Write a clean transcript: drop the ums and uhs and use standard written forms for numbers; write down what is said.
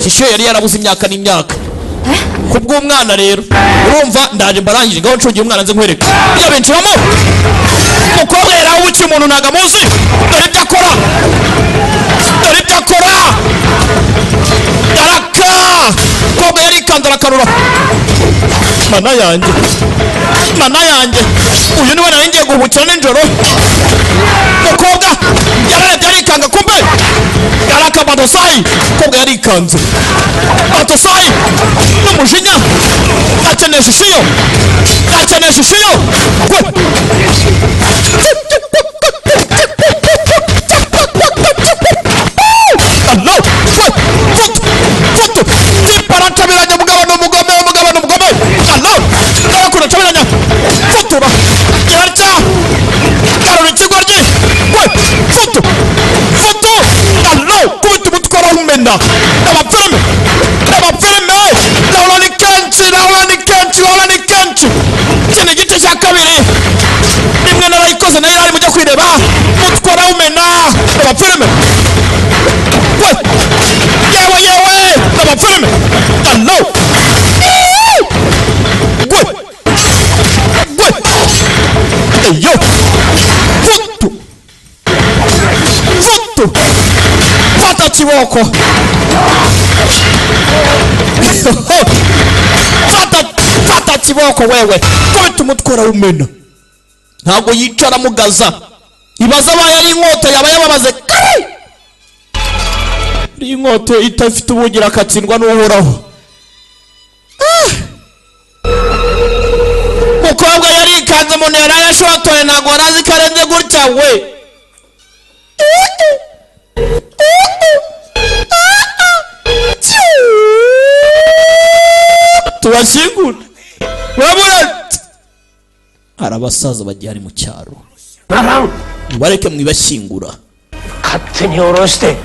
Gashya yari yarabuze imyaka n'imyaka kubw'umwana rero urumva ndaje mbarangije ngaho ncungiye umwana nze nkwereka iyo benshiramo umukobwa yarawuki umuntu nagamuzi dore ibyo akora yaraka umukobwa yarikandara akarura mana yanjye uyu niwe nari ngiye guhubukira nijoro umukobwa yararebye arikanga kumbe yaraka badosayi umukobwa yarikanze badosayi n'umujinya akenesha ishiyo Tiparatabiranya mugabo n'umugome allo ndakura tabiranya fotora yarca karori kigoryi foto allo kubita umutwara w'umenda abafilme laulani kenshi kene giti cya kabiri rimwe narayikoze nayo ari mujya kwireba umutwara w'umenda abafilme yewe abafilme allo yo foto fata kiboko fata kiboko wewe kubita umutwara w'umena ntabwo yicara mugaza ibaza abaye ari inkota yaba yababaze kare inkota itafite ubugira akatsindwa n'uhoraho umukobwa yarikanze umuntu yarayashotoye ntabwo warazi karenze gutya we tubashyingura urabona hari abasaza bagiye ari mu cyaro bareke mwibashyingura 같은 여로시대